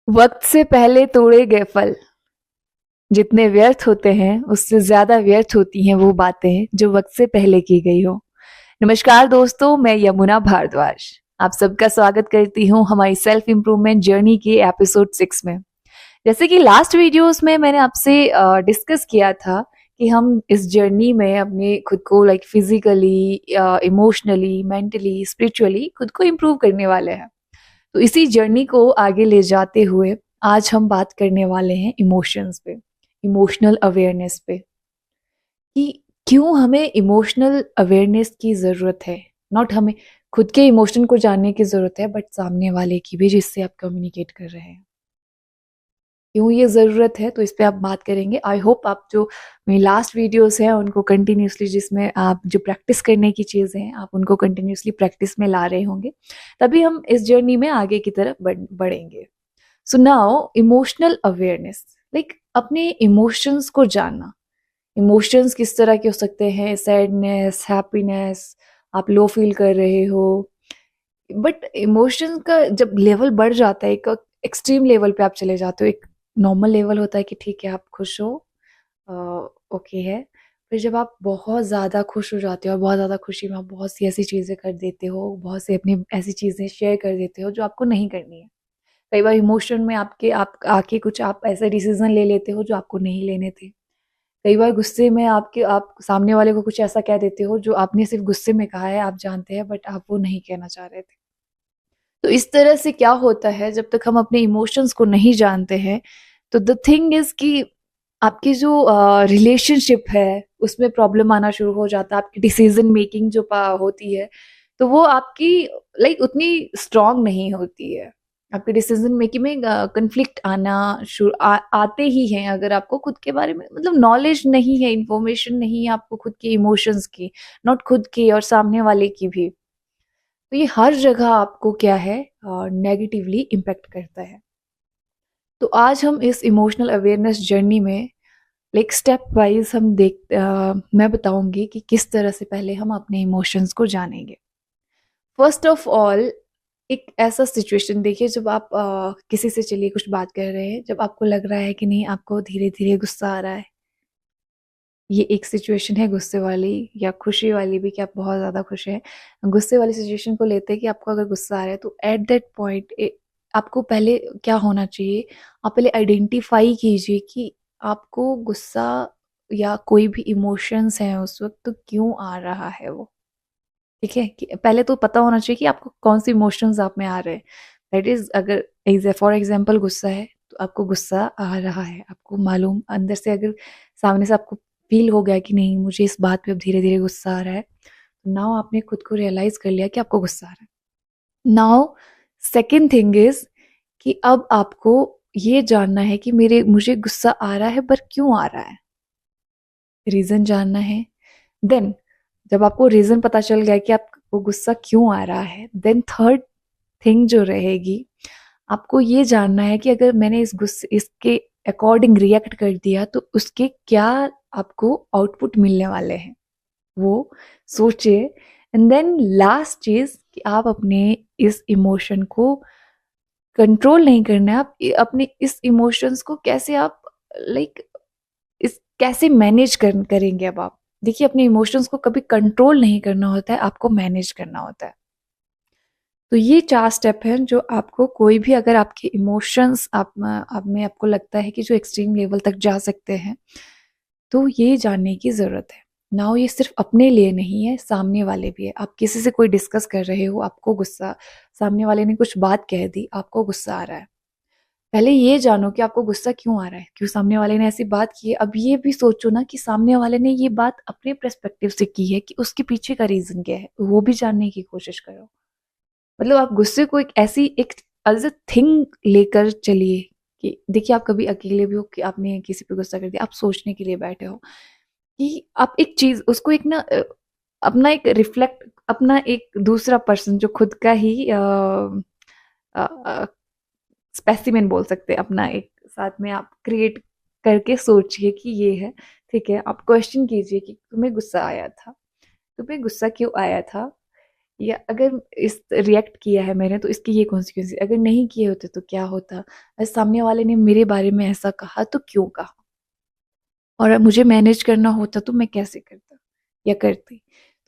वक्त से पहले तोड़े गए फल जितने व्यर्थ होते हैं उससे ज्यादा व्यर्थ होती हैं वो बातें जो वक्त से पहले की गई हो। नमस्कार दोस्तों, मैं यमुना भारद्वाज आप सबका स्वागत करती हूँ हमारी सेल्फ इम्प्रूवमेंट जर्नी के एपिसोड 6 में। जैसे कि लास्ट वीडियोस में मैंने आपसे डिस्कस किया था कि हम इस जर्नी में अपने खुद को like physically, emotionally, mentally, spiritually खुद को इम्प्रूव करने वाले हैं। तो इसी जर्नी को आगे ले जाते हुए आज हम बात करने वाले हैं इमोशंस पे, इमोशनल अवेयरनेस पे, कि क्यों हमें इमोशनल अवेयरनेस की ज़रूरत है। नॉट हमें खुद के इमोशन को जानने की ज़रूरत है, बट सामने वाले की भी जिससे आप कम्युनिकेट कर रहे हैं। क्यों ये ज़रूरत है, तो इस पे आप बात करेंगे। आई होप आप जो मेरी लास्ट वीडियोस हैं उनको कंटिन्यूसली, जिसमें आप जो प्रैक्टिस करने की चीज़ें हैं आप उनको कंटिन्यूसली प्रैक्टिस में ला रहे होंगे, तभी हम इस जर्नी में आगे की तरफ बढ़ेंगे। So now emotional awareness, like अपने इमोशंस को जानना। इमोशंस किस तरह के हो सकते हैं, सैडनेस, हैप्पीनेस, आप लो फील कर रहे हो। बट इमोशंस का जब लेवल बढ़ जाता है, एक एक्सट्रीम लेवल पे आप चले जाते हो। एक नॉर्मल लेवल होता है कि ठीक है आप खुश हो, ओके है। फिर जब आप बहुत ज़्यादा खुश हो जाते हो और बहुत ज़्यादा खुशी में आप बहुत सी ऐसी चीज़ें कर देते हो, बहुत सी अपनी ऐसी चीज़ें शेयर कर देते हो जो आपको नहीं करनी है। कई बार इमोशन में आपके आप आके कुछ आप ऐसे डिसीजन ले लेते हो जो आपको नहीं लेने थे। कई बार गुस्से में आप सामने वाले को कुछ ऐसा कह देते हो जो आपने सिर्फ गुस्से में कहा है, आप जानते हैं, बट आप वो नहीं कहना चाह रहे थे। तो इस तरह से क्या होता है, जब तक हम अपने इमोशंस को नहीं जानते हैं, तो द थिंग इज कि आपकी जो रिलेशनशिप है उसमें प्रॉब्लम आना शुरू हो जाता है। आपकी डिसीजन मेकिंग जो होती है, तो वो आपकी लाइक उतनी स्ट्रांग नहीं होती है। आपकी डिसीजन मेकिंग में कन्फ्लिक्ट आते ही हैं, अगर आपको खुद के बारे में मतलब नॉलेज नहीं है, इंफॉर्मेशन नहीं है आपको खुद के इमोशंस की, नॉट खुद की और सामने वाले की भी। तो ये हर जगह आपको क्या है, नेगेटिवली इम्पैक्ट करता है। तो आज हम इस इमोशनल अवेयरनेस जर्नी में लाइक स्टेप वाइज मैं बताऊंगी कि किस तरह से पहले हम अपने इमोशंस को जानेंगे। फर्स्ट ऑफ ऑल, एक ऐसा सिचुएशन देखिए जब आप किसी से चलिए कुछ बात कर रहे हैं, जब आपको लग रहा है कि नहीं आपको धीरे धीरे गुस्सा आ रहा है। ये एक सिचुएशन है गुस्से वाली या खुशी वाली भी, कि आप बहुत ज़्यादा खुश हैं। गुस्से वाली सिचुएशन को लेते हैं कि आपको अगर गुस्सा आ रहा है, तो एट दैट पॉइंट आपको पहले क्या होना चाहिए, आप पहले आइडेंटिफाई कीजिए कि आपको गुस्सा या कोई भी इमोशंस हैं उस वक्त तो क्यों आ रहा है वो। ठीक है, कि पहले तो पता होना चाहिए कि आपको कौन सी इमोशंस आप में आ रहे हैं। दैट इज, अगर फॉर एग्जाम्पल गुस्सा है तो आपको गुस्सा आ रहा है, आपको मालूम अंदर से, अगर सामने से आपको फील हो गया कि नहीं मुझे इस बात पे अब धीरे धीरे गुस्सा आ रहा है, तो नाउ आपने खुद को रियलाइज कर लिया कि आपको गुस्सा आ रहा है। नाउ सेकेंड थिंग इज कि अब आपको ये जानना है कि मेरे मुझे गुस्सा आ रहा है, पर क्यों आ रहा है, रीजन जानना है। देन जब आपको रीजन पता चल गया कि आपको गुस्सा क्यों आ रहा है, देन थर्ड थिंग जो रहेगी, आपको ये जानना है कि अगर मैंने इसके अकॉर्डिंग रिएक्ट कर दिया तो उसके क्या आपको आउटपुट मिलने वाले हैं, वो सोचिए। एंड देन लास्ट चीज कि आप अपने इस इमोशन को कंट्रोल नहीं करना है। आप अपने इस इमोशंस को कैसे आप लाइक इस कैसे करेंगे। अब आप देखिए, अपने इमोशंस को कभी कंट्रोल नहीं करना होता है, आपको मैनेज करना होता है। तो ये 4 स्टेप हैं जो आपको, कोई भी अगर आपके इमोशंस आप में आपको लगता है कि जो एक्सट्रीम लेवल तक जा सकते हैं, तो ये जानने की ज़रूरत है। नाउ ये सिर्फ अपने लिए नहीं है, सामने वाले भी है। आप किसी से कोई डिस्कस कर रहे हो, आपको गुस्सा, सामने वाले ने कुछ बात कह दी, आपको गुस्सा आ रहा है। पहले ये जानो कि आपको गुस्सा क्यों आ रहा है, क्यों सामने वाले ने ऐसी बात की है। अब ये भी सोचो ना कि सामने वाले ने ये बात अपने पर्सपेक्टिव से की है, कि उसके पीछे का रीज़न क्या है, वो भी जानने की कोशिश करो। मतलब आप गुस्से को एक ऐसी एक एज़ अ थिंग लेकर चलिए कि देखिए, आप कभी अकेले भी हो कि आपने किसी पे गुस्सा कर दिया, आप सोचने के लिए बैठे हो कि आप एक चीज़ उसको एक ना अपना एक रिफ्लेक्ट, अपना एक दूसरा पर्सन जो खुद का ही स्पेसिमेन बोल सकते हैं, अपना एक साथ में आप क्रिएट करके सोचिए कि ये है। ठीक है, आप क्वेश्चन कीजिए कि तुम्हें गुस्सा आया था, तुम्हें गुस्सा क्यों आया था, या अगर इस रिएक्ट किया है मैंने तो इसकी ये कॉन्सिक्वेंस, अगर नहीं किए होते तो क्या होता, अगर सामने वाले ने मेरे बारे में ऐसा कहा तो क्यों कहा, और मुझे मैनेज करना होता तो मैं कैसे करता या करती।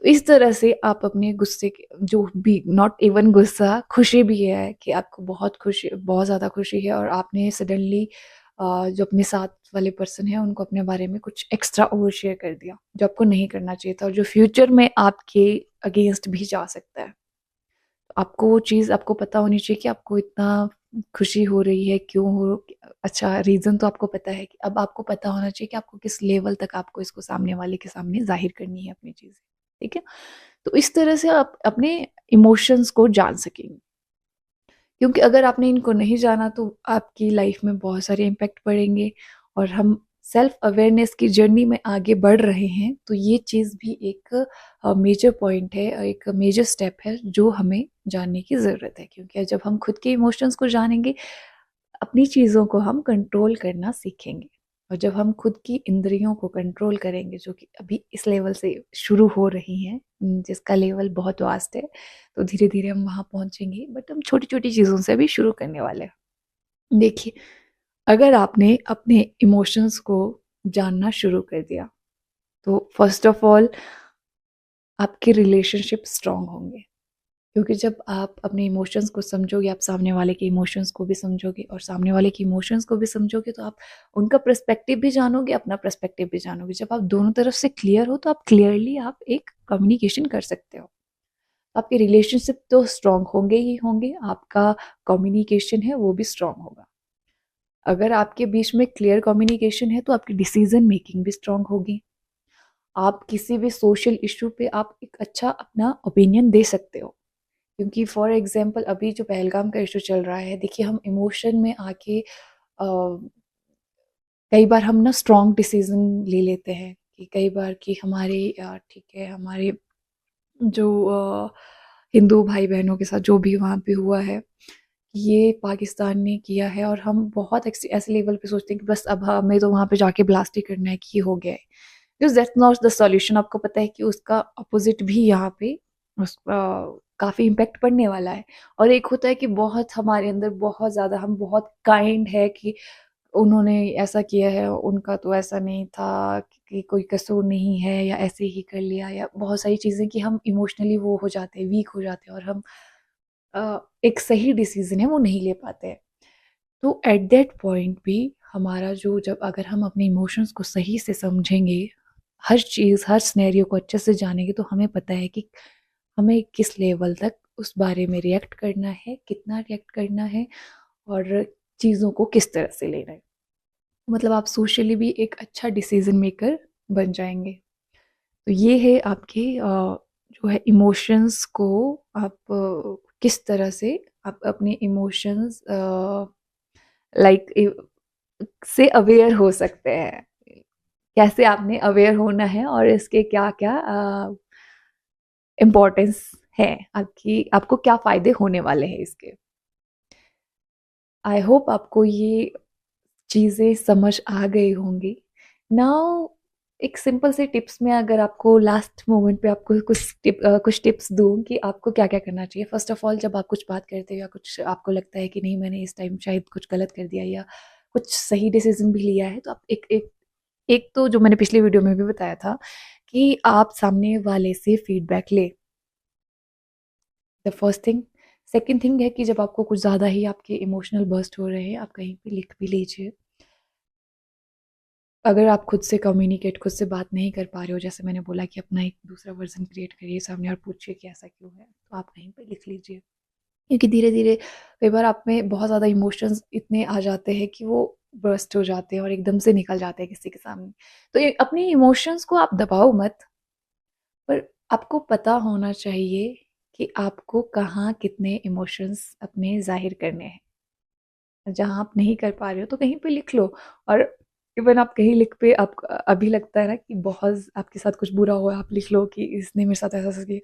तो इस तरह से आप अपने गुस्से के जो भी, नॉट इवन गुस्सा, खुशी भी है कि आपको बहुत खुशी, बहुत ज़्यादा खुशी है और आपने सडनली जो अपने साथ वाले पर्सन है उनको अपने बारे में कुछ एक्स्ट्रा ओवर शेयर कर दिया जो आपको नहीं करना चाहिए था और जो फ्यूचर में आपके अगेंस्ट भी जा सकता है। आपको वो चीज़ आपको पता होनी चाहिए कि आपको इतना खुशी हो रही है, क्यों हो, अच्छा रीज़न तो आपको पता है, कि अब आपको पता होना चाहिए कि आपको किस लेवल तक आपको इसको सामने वाले के सामने ज़ाहिर करनी है अपनी चीज़ें, ठीक है? तो इस तरह से आप अपने इमोशंस को जान सकेंगे, क्योंकि अगर आपने इनको नहीं जाना तो आपकी लाइफ में बहुत सारे इम्पैक्ट पड़ेंगे। और हम सेल्फ अवेयरनेस की जर्नी में आगे बढ़ रहे हैं, तो ये चीज़ भी एक मेजर पॉइंट है, एक मेजर स्टेप है जो हमें जानने की ज़रूरत है, क्योंकि जब हम खुद के इमोशंस को जानेंगे, अपनी चीज़ों को हम कंट्रोल करना सीखेंगे। और जब हम खुद की इंद्रियों को कंट्रोल करेंगे, जो कि अभी इस लेवल से शुरू हो रही हैं, जिसका लेवल बहुत वास्ट है, तो धीरे धीरे हम वहाँ पहुँचेंगे, बट हम छोटी छोटी चीज़ों से भी शुरू करने वाले हैं। देखिए, अगर आपने अपने इमोशंस को जानना शुरू कर दिया, तो फर्स्ट ऑफ ऑल आपके रिलेशनशिप स्ट्रांग होंगे, क्योंकि जब आप अपने इमोशंस को समझोगे, आप सामने वाले के इमोशंस को भी समझोगे और सामने वाले के इमोशंस को भी समझोगे, तो आप उनका पर्सपेक्टिव भी जानोगे, अपना पर्सपेक्टिव भी जानोगे। जब आप दोनों तरफ से क्लियर हो, तो आप क्लियरली आप एक कम्युनिकेशन कर सकते हो। आपके रिलेशनशिप तो स्ट्रांग होंगे ही होंगे, आपका कम्युनिकेशन है वो भी स्ट्रांग होगा। अगर आपके बीच में क्लियर कम्युनिकेशन है तो आपकी डिसीजन मेकिंग भी स्ट्रांग होगी। आप किसी भी सोशल इशू पे आप एक अच्छा अपना ओपिनियन दे सकते हो, क्योंकि फॉर एग्जांपल अभी जो पहलगाम का इशू चल रहा है, देखिए हम इमोशन में आके कई बार हम ना स्ट्रॉन्ग डिसीजन ले लेते हैं, कि कई बार कि हमारे ठीक है, हमारे जो हिंदू भाई बहनों के साथ जो भी वहाँ पे हुआ है, ये पाकिस्तान ने किया है, और हम बहुत ऐसे लेवल पे सोचते हैं कि बस अब हमें तो वहाँ पे जाके ब्लास्ट ही करना है कि ये हो गया है। Because that's not the solution. आपको पता है कि उसका अपोजिट भी यहाँ पे काफ़ी इम्पैक्ट पड़ने वाला है। और एक होता है कि बहुत हमारे अंदर बहुत ज़्यादा हम बहुत काइंड है कि उन्होंने ऐसा किया है, उनका तो ऐसा नहीं था, कि कोई कसूर नहीं है, या ऐसे ही कर लिया, या बहुत सारी चीज़ें कि हम इमोशनली वो हो जाते हैं, वीक हो जाते हैं, और हम एक सही डिसीजन है वो नहीं ले पाते हैं। तो एट दैट पॉइंट भी हमारा जो, जब अगर हम अपने इमोशंस को सही से समझेंगे, हर चीज़ हर सिनेरियो को अच्छे से जानेंगे, तो हमें पता है कि हमें किस लेवल तक उस बारे में रिएक्ट करना है, कितना रिएक्ट करना है, और चीज़ों को किस तरह से लेना है। मतलब आप सोशली भी एक अच्छा डिसीजन मेकर बन जाएंगे। तो ये है आपके जो है इमोशंस को आप किस तरह से आप अपने इमोशंस लाइक से अवेयर हो सकते हैं, कैसे आपने अवेयर होना है, और इसके क्या क्या इम्पोर्टेंस है, आपकी आपको क्या फ़ायदे होने वाले हैं इसके। आई होप आपको ये चीज़ें समझ आ गई होंगी। नाउ एक सिंपल से टिप्स में, अगर आपको लास्ट मोमेंट पे आपको कुछ टिप्स दूँ कि आपको क्या-क्या करना चाहिए। फ़र्स्ट ऑफ ऑल, जब आप कुछ बात करते हो या कुछ आपको लगता है कि नहीं मैंने इस टाइम शायद कुछ गलत कर दिया या कुछ सही डिसीज़न भी लिया है, तो आप एक एक एक तो जो मैंने पिछली वीडियो में भी बताया था कि आप सामने वाले से फीडबैक लें, the first thing. Second thing है कि जब आपको कुछ ज़्यादा ही आपके इमोशनल बर्स्ट हो रहे हैं, आप कहीं पे लिख भी लीजिए। अगर आप खुद से कम्युनिकेट, खुद से बात नहीं कर पा रहे हो, जैसे मैंने बोला कि अपना एक दूसरा वर्ज़न क्रिएट करिए सामने और पूछिए कि ऐसा क्यों है, तो आप कहीं पे लिख लीजिए। क्योंकि धीरे-धीरे कई बार आप में बहुत ज़्यादा इमोशंस इतने आ जाते हैं कि वो बर्स्ट हो जाते हैं और एकदम से निकल जाते हैं किसी के सामने। तो ये अपने इमोशंस को आप दबाओ मत, पर आपको पता होना चाहिए कि आपको कहाँ कितने इमोशंस अपने ज़ाहिर करने हैं। जहाँ आप नहीं कर पा रहे हो तो कहीं पे लिख लो। और इवन आप कहीं लिख पे आप अभी लगता है ना कि बहुत आपके साथ कुछ बुरा हुआ, आप लिख लो कि इसने मेरे साथ ऐसा-ऐसा किया,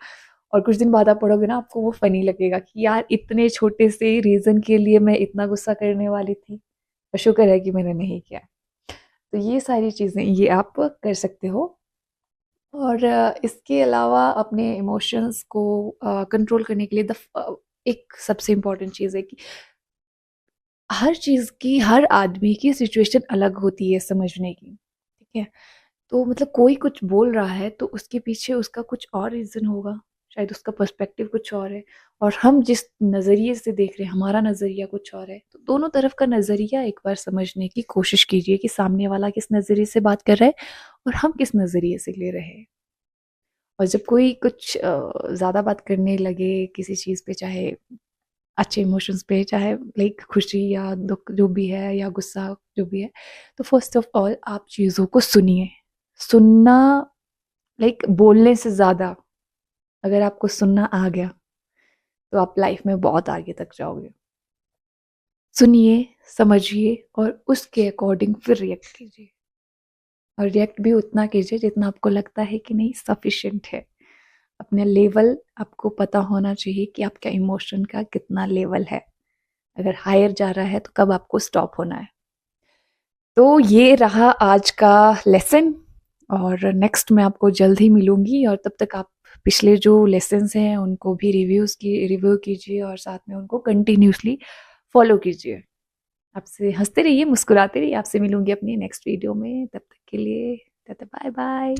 और कुछ दिन बाद आप पढ़ोगे ना, आपको वो फ़नी लगेगा कि यार इतने छोटे से रीज़न के लिए मैं इतना गुस्सा करने वाली थी, और शुक्र है कि मैंने नहीं किया। तो ये सारी चीज़ें ये आप कर सकते हो। और इसके अलावा अपने इमोशंस को कंट्रोल करने के लिए एक सबसे इम्पोर्टेंट चीज़ है कि हर चीज़ की, हर आदमी की सिचुएशन अलग होती है समझने की, ठीक है? तो मतलब कोई कुछ बोल रहा है तो उसके पीछे उसका कुछ और रीज़न होगा, शायद उसका पर्सपेक्टिव कुछ और है और हम जिस नज़रिए से देख रहे हैं, हमारा नज़रिया कुछ और है। तो दोनों तरफ का नज़रिया एक बार समझने की कोशिश कीजिए कि सामने वाला किस नज़रिए से बात कर रहा है और हम किस नज़रिए से ले रहे हैं। और जब कोई कुछ ज़्यादा बात करने लगे किसी चीज़ पे, चाहे अच्छे इमोशंस पे, चाहे लाइक खुशी या दुःख जो भी है या गुस्सा जो भी है, तो फर्स्ट ऑफ ऑल आप चीज़ों को सुनिए। सुनना लाइक बोलने से ज़्यादा, अगर आपको सुनना आ गया तो आप लाइफ में बहुत आगे तक जाओगे। सुनिए, समझिए और उसके अकॉर्डिंग फिर रिएक्ट कीजिए, और रिएक्ट भी उतना कीजिए जितना आपको लगता है कि नहीं सफिशिएंट है। अपने लेवल आपको पता होना चाहिए कि आपका इमोशन का कितना लेवल है। अगर हायर जा रहा है तो कब आपको स्टॉप होना है। तो ये रहा आज का लेसन, और नेक्स्ट मैं आपको जल्द ही मिलूंगी, और तब तक आप पिछले जो लेसन्स हैं उनको भी रिव्यू कीजिए और साथ में उनको कंटिन्यूसली फॉलो कीजिए। आपसे हंसते रहिए, मुस्कुराते रहिए। आपसे मिलूंगी अपनी नेक्स्ट वीडियो में, तब तक के लिए टाटा बाय बाय।